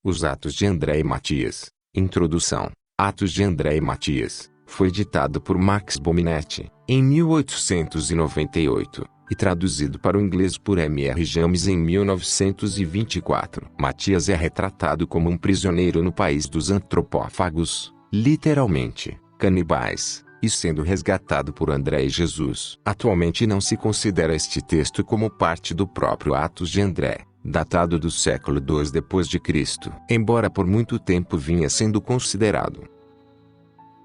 Os Atos de André e Matias. Introdução. Atos de André e Matias. Foi ditado por Max Bominetti, em 1898, e traduzido para o inglês por M.R. James em 1924. Matias é retratado como um prisioneiro no país dos antropófagos, literalmente, canibais, e sendo resgatado por André e Jesus. Atualmente não se considera este texto como parte do próprio Atos de André, datado do século II d.C., embora por muito tempo vinha sendo considerado.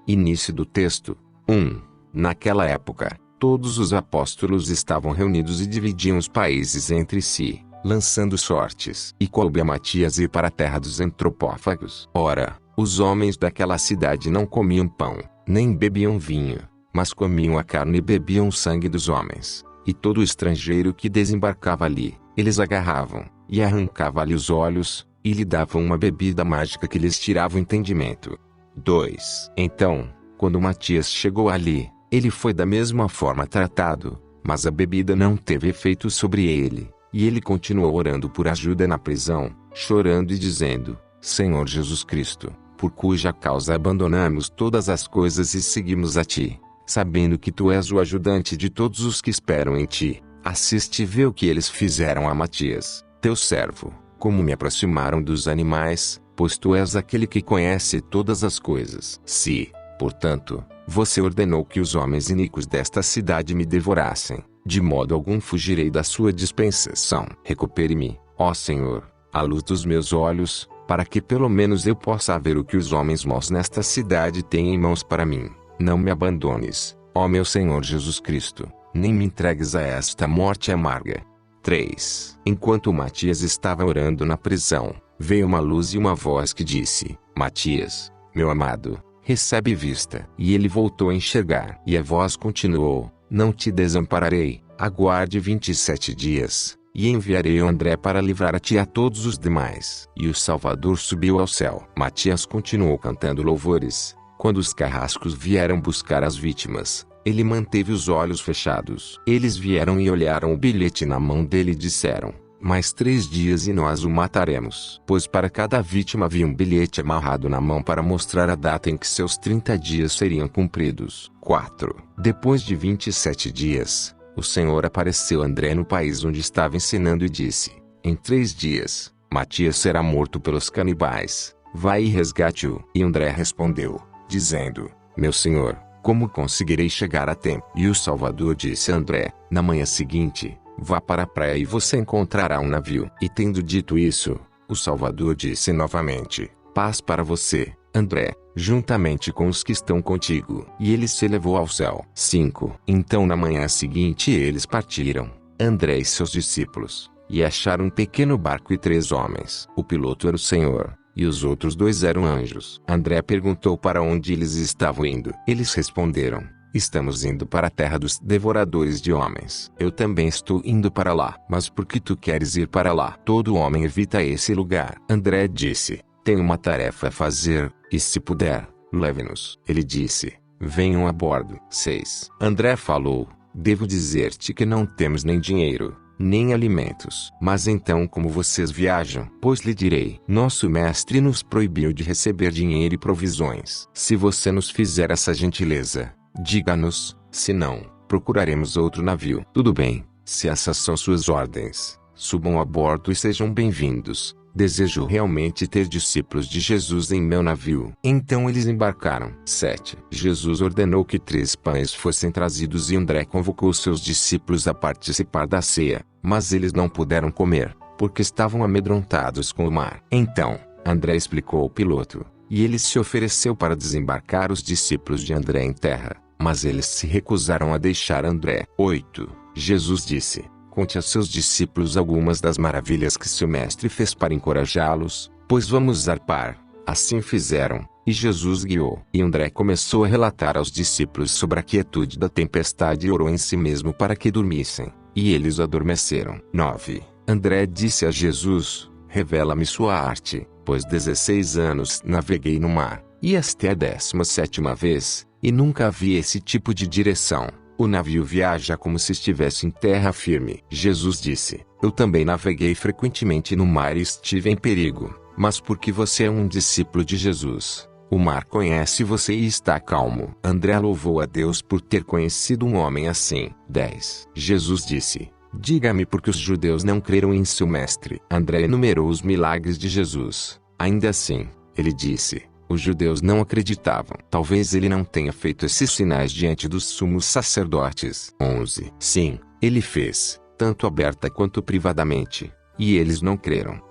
Início do texto. 1. Naquela época, todos os apóstolos estavam reunidos e dividiam os países entre si, lançando sortes. E coube a Matias ir para a terra dos antropófagos. Ora, os homens daquela cidade não comiam pão, nem bebiam vinho, mas comiam a carne e bebiam o sangue dos homens. E todo estrangeiro que desembarcava ali, eles agarravam, e arrancavam-lhe os olhos, e lhe davam uma bebida mágica que lhes tirava o entendimento. 2. Então, quando Matias chegou ali, ele foi da mesma forma tratado, mas a bebida não teve efeito sobre ele, e ele continuou orando por ajuda na prisão, chorando e dizendo: Senhor Jesus Cristo, por cuja causa abandonamos todas as coisas e seguimos a Ti, sabendo que Tu és o ajudante de todos os que esperam em Ti, assiste e vê o que eles fizeram a Matias, Teu servo, como me aproximaram dos animais, pois Tu és aquele que conhece todas as coisas. Se, portanto, Você ordenou que os homens iníquos desta cidade me devorassem, de modo algum fugirei da Sua dispensação. Recupere-me, ó Senhor, a luz dos meus olhos, para que pelo menos eu possa ver o que os homens maus nesta cidade têm em mãos para mim. Não me abandones, ó meu Senhor Jesus Cristo, nem me entregues a esta morte amarga. 3. Enquanto Matias estava orando na prisão, veio uma luz e uma voz que disse: Matias, meu amado, recebe vista. E ele voltou a enxergar. E a voz continuou: Não te desampararei, aguarde 27 dias, e enviarei o André para livrar a ti e a todos os demais. E o Salvador subiu ao céu. Matias continuou cantando louvores. Quando os carrascos vieram buscar as vítimas, ele manteve os olhos fechados. Eles vieram e olharam o bilhete na mão dele e disseram: Mais 3 dias e nós o mataremos. Pois para cada vítima havia um bilhete amarrado na mão para mostrar a data em que seus 30 dias seriam cumpridos. 4. Depois de 27 dias, o Senhor apareceu a André no país onde estava ensinando e disse: Em 3 dias, Matias será morto pelos canibais. Vai e resgate-o. E André respondeu, dizendo: Meu Senhor, como conseguirei chegar a tempo? E o Salvador disse a André: Na manhã seguinte, vá para a praia e você encontrará um navio. E tendo dito isso, o Salvador disse novamente: Paz para você, André, juntamente com os que estão contigo. E ele se elevou ao céu. 5. Então na manhã seguinte eles partiram, André e seus discípulos, e acharam um pequeno barco e 3 homens. O piloto era o Senhor, e os outros 2 eram anjos. André perguntou para onde eles estavam indo. Eles responderam: Estamos indo para a terra dos devoradores de homens. Eu também estou indo para lá. Mas por que tu queres ir para lá? Todo homem evita esse lugar. André disse: Tenho uma tarefa a fazer, e se puder, leve-nos. Ele disse: Venham a bordo. 6. André falou: Devo dizer-te que não temos nem dinheiro, nem alimentos. Mas então como vocês viajam? Pois lhe direi: Nosso mestre nos proibiu de receber dinheiro e provisões. Se você nos fizer essa gentileza, diga-nos, se não, procuraremos outro navio. Tudo bem, se essas são suas ordens, subam a bordo e sejam bem-vindos. Desejo realmente ter discípulos de Jesus em meu navio. Então eles embarcaram. 7. Jesus ordenou que 3 pães fossem trazidos e André convocou seus discípulos a participar da ceia, mas eles não puderam comer, porque estavam amedrontados com o mar. Então, André explicou ao piloto, e ele se ofereceu para desembarcar os discípulos de André em terra, mas eles se recusaram a deixar André. 8. Jesus disse: Conte a seus discípulos algumas das maravilhas que seu mestre fez para encorajá-los, pois vamos zarpar. Assim fizeram, e Jesus guiou. E André começou a relatar aos discípulos sobre a quietude da tempestade e orou em si mesmo para que dormissem, e eles adormeceram. 9. André disse a Jesus: Revela-me sua arte, pois 16 anos naveguei no mar, e esta é a 17ª vez, e nunca vi esse tipo de direção. O navio viaja como se estivesse em terra firme. Jesus disse: Eu também naveguei frequentemente no mar e estive em perigo, mas porque você é um discípulo de Jesus. O mar conhece você e está calmo. André louvou a Deus por ter conhecido um homem assim. 10. Jesus disse: diga-me por que os judeus não creram em seu mestre. André enumerou os milagres de Jesus. Ainda assim, ele disse: os judeus não acreditavam. Talvez ele não tenha feito esses sinais diante dos sumos sacerdotes. 11. Sim, ele fez, tanto aberta quanto privadamente, e eles não creram.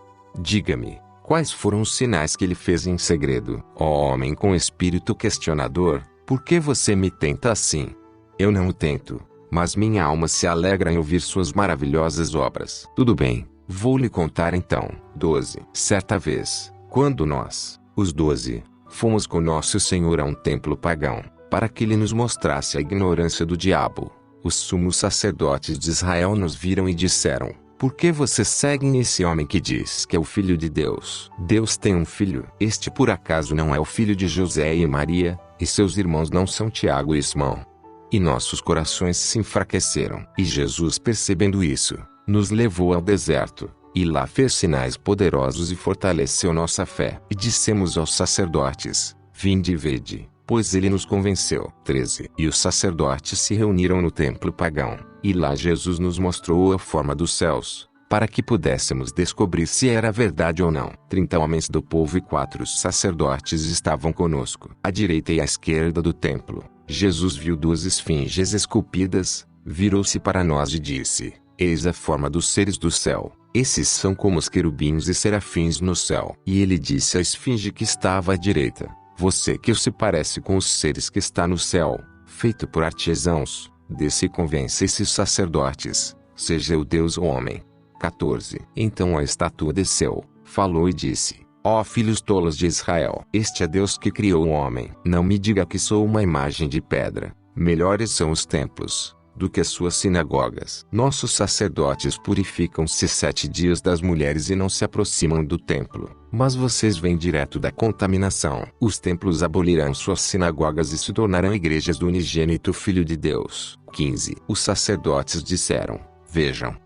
Diga-me, quais foram os sinais que ele fez em segredo? Ó homem com espírito questionador, por que você me tenta assim? Eu não o tento, mas minha alma se alegra em ouvir suas maravilhosas obras. Tudo bem, vou lhe contar então. 12. Certa vez, quando nós, os 12, fomos com nosso Senhor a um templo pagão, para que ele nos mostrasse a ignorância do diabo, os sumos sacerdotes de Israel nos viram e disseram: por que vocês seguem esse homem que diz que é o Filho de Deus? Deus tem um filho. Este por acaso não é o filho de José e Maria, e seus irmãos não são Tiago e Simão? E nossos corações se enfraqueceram. E Jesus, percebendo isso, nos levou ao deserto, e lá fez sinais poderosos e fortaleceu nossa fé. E dissemos aos sacerdotes: vinde e vede, pois ele nos convenceu. 13. E os sacerdotes se reuniram no templo pagão, e lá Jesus nos mostrou a forma dos céus, para que pudéssemos descobrir se era verdade ou não. 30 homens do povo e 4 sacerdotes estavam conosco, à direita e à esquerda do templo. Jesus viu 2 esfinges esculpidas, virou-se para nós e disse: eis a forma dos seres do céu. Esses são como os querubins e serafins no céu. E ele disse à esfinge que estava à direita: você que se parece com os seres que está no céu, feito por artesãos, desce e convence esses sacerdotes, seja o Deus ou homem. 14. Então a estátua desceu, falou e disse: ó filhos tolos de Israel, este é Deus que criou o homem. Não me diga que sou uma imagem de pedra. Melhores são os templos do que suas sinagogas. Nossos sacerdotes purificam-se 7 dias das mulheres e não se aproximam do templo. Mas vocês vêm direto da contaminação. Os templos abolirão suas sinagogas e se tornarão igrejas do unigênito Filho de Deus. 15. Os sacerdotes disseram: vejam,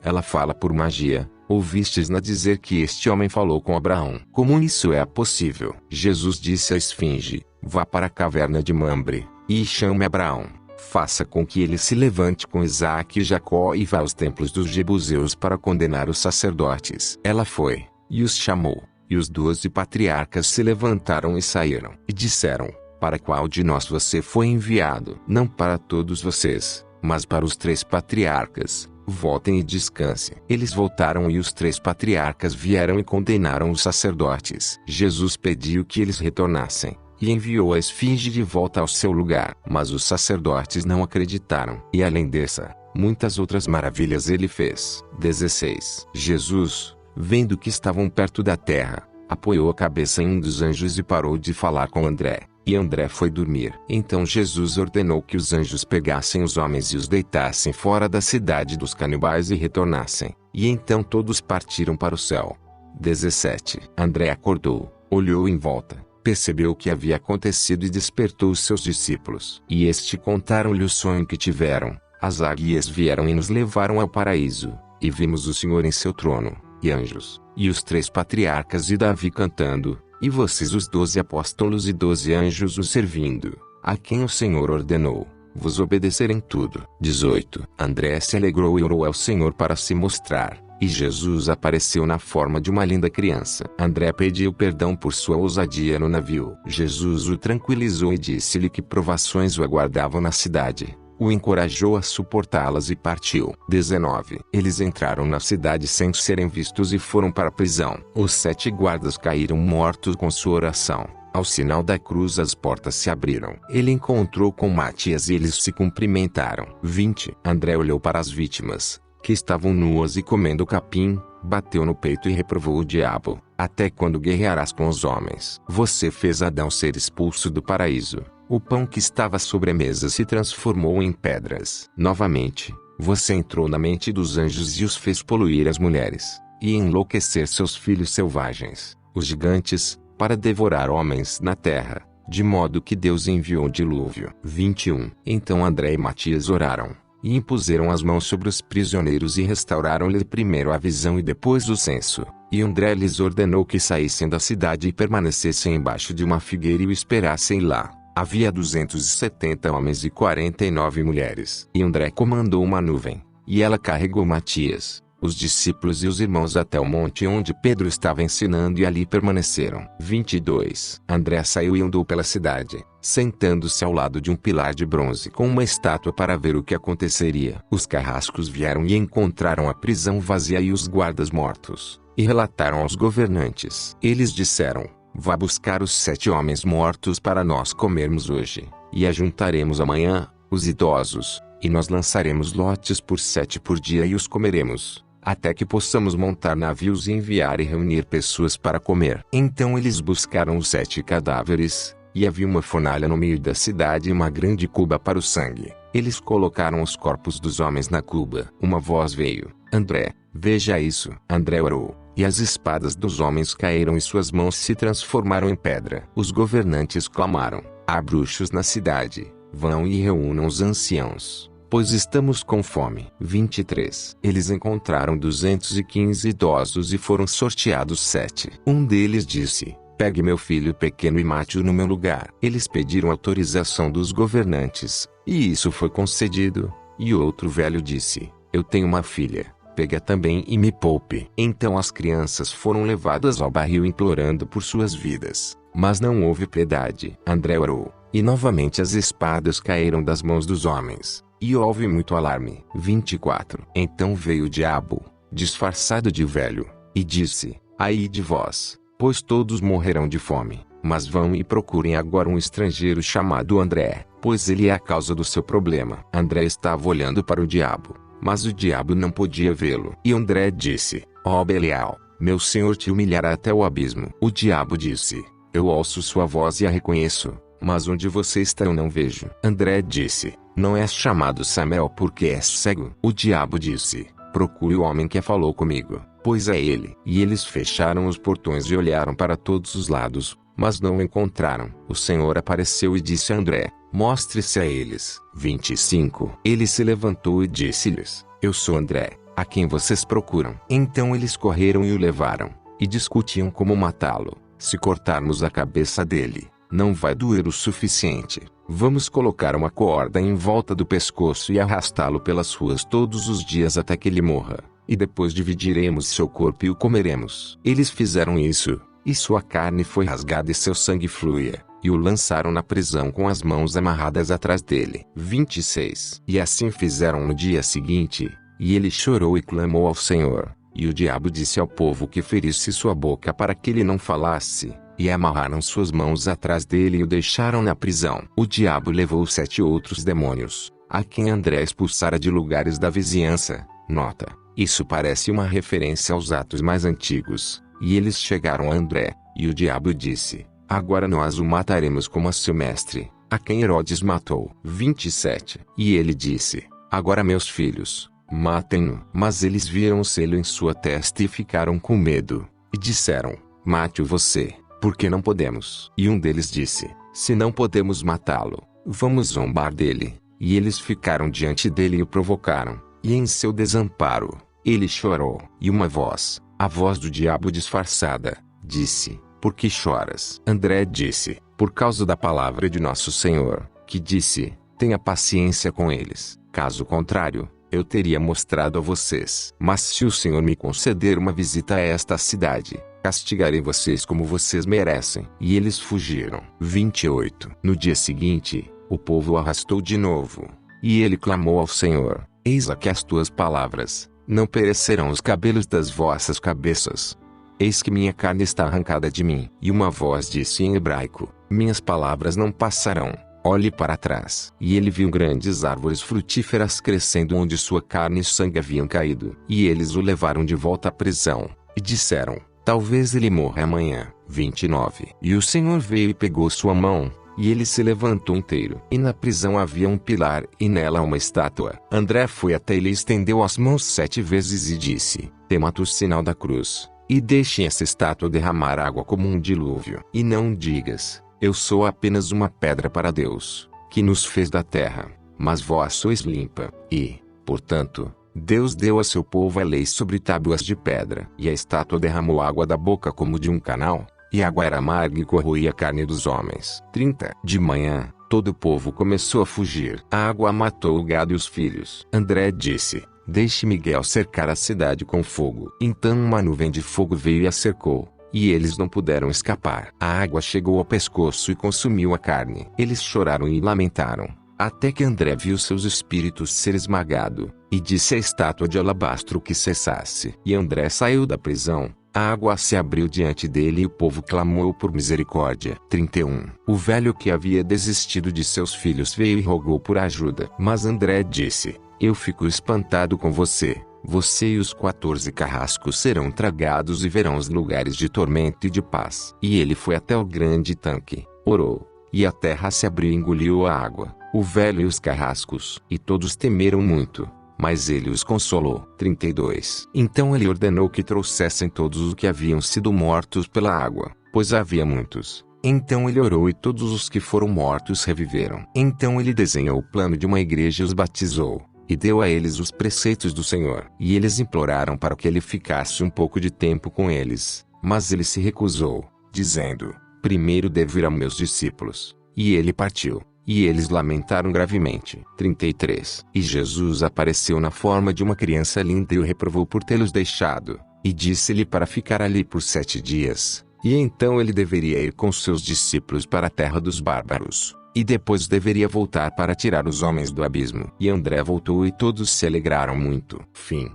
ela fala por magia. Ouvistes-na dizer que este homem falou com Abraão. Como isso é possível? Jesus disse à esfinge: vá para a caverna de Mamre, e chame Abraão. Faça com que ele se levante com Isaque e Jacó e vá aos templos dos jebuseus para condenar os sacerdotes. Ela foi, e os chamou, e os 12 patriarcas se levantaram e saíram. E disseram: para qual de nós você foi enviado? Não para todos vocês, mas para os 3 patriarcas. Voltem e descansem. Eles voltaram e os 3 patriarcas vieram e condenaram os sacerdotes. Jesus pediu que eles retornassem, e enviou a esfinge de volta ao seu lugar. Mas os sacerdotes não acreditaram. E além dessa, muitas outras maravilhas ele fez. 16. Jesus, vendo que estavam perto da terra, apoiou a cabeça em um dos anjos e parou de falar com André. E André foi dormir. Então Jesus ordenou que os anjos pegassem os homens e os deitassem fora da cidade dos canibais e retornassem. E então todos partiram para o céu. 17. André acordou, olhou em volta, percebeu o que havia acontecido e despertou os seus discípulos. E estes contaram-lhe o sonho que tiveram. As águias vieram e nos levaram ao paraíso, e vimos o Senhor em seu trono, e anjos, e os 3 patriarcas e Davi cantando, e vocês os 12 apóstolos e 12 anjos os servindo, a quem o Senhor ordenou vos obedecer em tudo. 18. André se alegrou e orou ao Senhor para se mostrar, e Jesus apareceu na forma de uma linda criança. André pediu perdão por sua ousadia no navio. Jesus o tranquilizou e disse-lhe que provações o aguardavam na cidade. O encorajou a suportá-las e partiu. 19. Eles entraram na cidade sem serem vistos e foram para a prisão. Os 7 guardas caíram mortos com sua oração. Ao sinal da cruz as portas se abriram. Ele encontrou com Matias e eles se cumprimentaram. 20. André olhou para as vítimas, que estavam nuas e comendo capim, bateu no peito e reprovou o diabo: até quando guerrearás com os homens? Você fez Adão ser expulso do paraíso. O pão que estava sobre a mesa se transformou em pedras. Novamente, você entrou na mente dos anjos e os fez poluir as mulheres, e enlouquecer seus filhos selvagens, os gigantes, para devorar homens na terra, de modo que Deus enviou o dilúvio. 21. Então André e Matias oraram, e impuseram as mãos sobre os prisioneiros e restauraram-lhe primeiro a visão e depois o senso. E André lhes ordenou que saíssem da cidade e permanecessem embaixo de uma figueira e o esperassem lá. Havia 270 homens e 49 mulheres. E André comandou uma nuvem, e ela carregou Matias, os discípulos e os irmãos até o monte onde Pedro estava ensinando e ali permaneceram. 22. André saiu e andou pela cidade, sentando-se ao lado de um pilar de bronze com uma estátua para ver o que aconteceria. Os carrascos vieram e encontraram a prisão vazia e os guardas mortos, e relataram aos governantes. Eles disseram: vá buscar os 7 homens mortos para nós comermos hoje, e ajuntaremos amanhã os idosos, e nós lançaremos lotes por 7 por dia e os comeremos, até que possamos montar navios e enviar e reunir pessoas para comer. Então eles buscaram os 7 cadáveres, e havia uma fornalha no meio da cidade e uma grande cuba para o sangue. Eles colocaram os corpos dos homens na cuba. Uma voz veio: André, veja isso. André orou, e as espadas dos homens caíram e suas mãos se transformaram em pedra. Os governantes clamaram: há bruxos na cidade, vão e reúnam os anciãos, pois estamos com fome. 23. Eles encontraram 215 idosos e foram sorteados 7. Um deles disse: pegue meu filho pequeno e mate-o no meu lugar. Eles pediram autorização dos governantes, e isso foi concedido. E outro velho disse: eu tenho uma filha, pegue-a também e me poupe. Então as crianças foram levadas ao barril implorando por suas vidas, mas não houve piedade. André orou, e novamente as espadas caíram das mãos dos homens, e houve muito alarme. 24. Então veio o diabo, disfarçado de velho, e disse: ai de vós, pois todos morrerão de fome. Mas vão e procurem agora um estrangeiro chamado André, pois ele é a causa do seu problema. André estava olhando para o diabo, mas o diabo não podia vê-lo. E André disse: ó Belial, meu senhor te humilhará até o abismo. O diabo disse: eu ouço sua voz e a reconheço, mas onde você está eu não vejo. André disse: não és chamado Samuel porque és cego. O diabo disse: procure o homem que falou comigo, pois é ele. E eles fecharam os portões e olharam para todos os lados, mas não o encontraram. O Senhor apareceu e disse a André: mostre-se a eles. 25. Ele se levantou e disse-lhes: eu sou André, a quem vocês procuram. Então eles correram e o levaram, e discutiam como matá-lo. Se cortarmos a cabeça dele, não vai doer o suficiente. Vamos colocar uma corda em volta do pescoço e arrastá-lo pelas ruas todos os dias até que ele morra, e depois dividiremos seu corpo e o comeremos. Eles fizeram isso, e sua carne foi rasgada e seu sangue fluía, e o lançaram na prisão com as mãos amarradas atrás dele. 26. E assim fizeram no dia seguinte, e ele chorou e clamou ao Senhor, e o diabo disse ao povo que ferisse sua boca para que ele não falasse, e amarraram suas mãos atrás dele e o deixaram na prisão. O diabo levou 7 outros demônios, a quem André expulsara de lugares da vizinhança. Nota: isso parece uma referência aos atos mais antigos. E eles chegaram a André, e o diabo disse: agora nós o mataremos como a seu mestre, a quem Herodes matou. 27. E ele disse: agora meus filhos, matem-no. Mas eles viram o selo em sua testa e ficaram com medo, e disseram: mate-o você, porque não podemos. E um deles disse: se não podemos matá-lo, vamos zombar dele. E eles ficaram diante dele e o provocaram, e em seu desamparo, ele chorou. E uma voz, a voz do diabo disfarçada, disse: por que choras? André disse: por causa da palavra de nosso Senhor, que disse: tenha paciência com eles, caso contrário, eu teria mostrado a vocês. Mas se o Senhor me conceder uma visita a esta cidade, castigarei vocês como vocês merecem. E eles fugiram. 28. No dia seguinte, o povo o arrastou de novo, e ele clamou ao Senhor: eis aqui as tuas palavras, não perecerão os cabelos das vossas cabeças. Eis que minha carne está arrancada de mim. E uma voz disse em hebraico: minhas palavras não passarão. Olhe para trás. E ele viu grandes árvores frutíferas crescendo onde sua carne e sangue haviam caído. E eles o levaram de volta à prisão, e disseram: talvez ele morra amanhã. 29. E o Senhor veio e pegou sua mão, e ele se levantou inteiro. E na prisão havia um pilar, e nela uma estátua. André foi até ele e estendeu as mãos 7 vezes e disse: temata o sinal da cruz, e deixe essa estátua derramar água como um dilúvio. E não digas: eu sou apenas uma pedra para Deus, que nos fez da terra, mas vós sois limpa. E, portanto, Deus deu a seu povo a lei sobre tábuas de pedra. E a estátua derramou água da boca como de um canal, e a água era amarga e corroía a carne dos homens. 30. De manhã, todo o povo começou a fugir. A água matou o gado e os filhos. André disse: deixe Miguel cercar a cidade com fogo. Então uma nuvem de fogo veio e a cercou, e eles não puderam escapar. A água chegou ao pescoço e consumiu a carne. Eles choraram e lamentaram, até que André viu seus espíritos ser esmagado, e disse à estátua de alabastro que cessasse. E André saiu da prisão. A água se abriu diante dele e o povo clamou por misericórdia. 31. O velho que havia desistido de seus filhos veio e rogou por ajuda. Mas André disse: eu fico espantado com você. Você e os 14 carrascos serão tragados e verão os lugares de tormento e de paz. E ele foi até o grande tanque, orou, e a terra se abriu e engoliu a água, o velho e os carrascos. E todos temeram muito, mas ele os consolou. 32. Então ele ordenou que trouxessem todos os que haviam sido mortos pela água, pois havia muitos. Então ele orou e todos os que foram mortos reviveram. Então ele desenhou o plano de uma igreja e os batizou, e deu a eles os preceitos do Senhor. E eles imploraram para que ele ficasse um pouco de tempo com eles, mas ele se recusou, dizendo: primeiro devo ir a meus discípulos. E ele partiu. E eles lamentaram gravemente. 33. E Jesus apareceu na forma de uma criança linda e o reprovou por tê-los deixado, e disse-lhe para ficar ali por 7 dias, e então ele deveria ir com seus discípulos para a terra dos bárbaros, e depois deveria voltar para tirar os homens do abismo. E André voltou e todos se alegraram muito. Fim.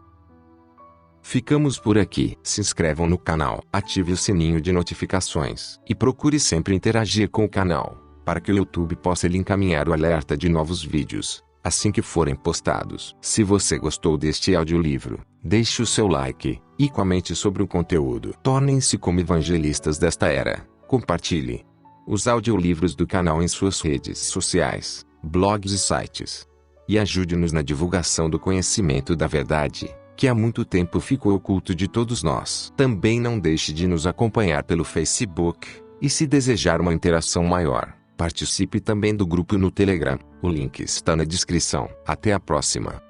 Ficamos por aqui. Se inscrevam no canal, ative o sininho de notificações, e procure sempre interagir com o canal, para que o YouTube possa lhe encaminhar o alerta de novos vídeos, assim que forem postados. Se você gostou deste audiolivro, deixe o seu like, e comente sobre o conteúdo. Tornem-se como evangelistas desta era. Compartilhe os audiolivros do canal em suas redes sociais, blogs e sites. E ajude-nos na divulgação do conhecimento da verdade, que há muito tempo ficou oculto de todos nós. Também não deixe de nos acompanhar pelo Facebook, e se desejar uma interação maior, participe também do grupo no Telegram. O link está na descrição. Até a próxima.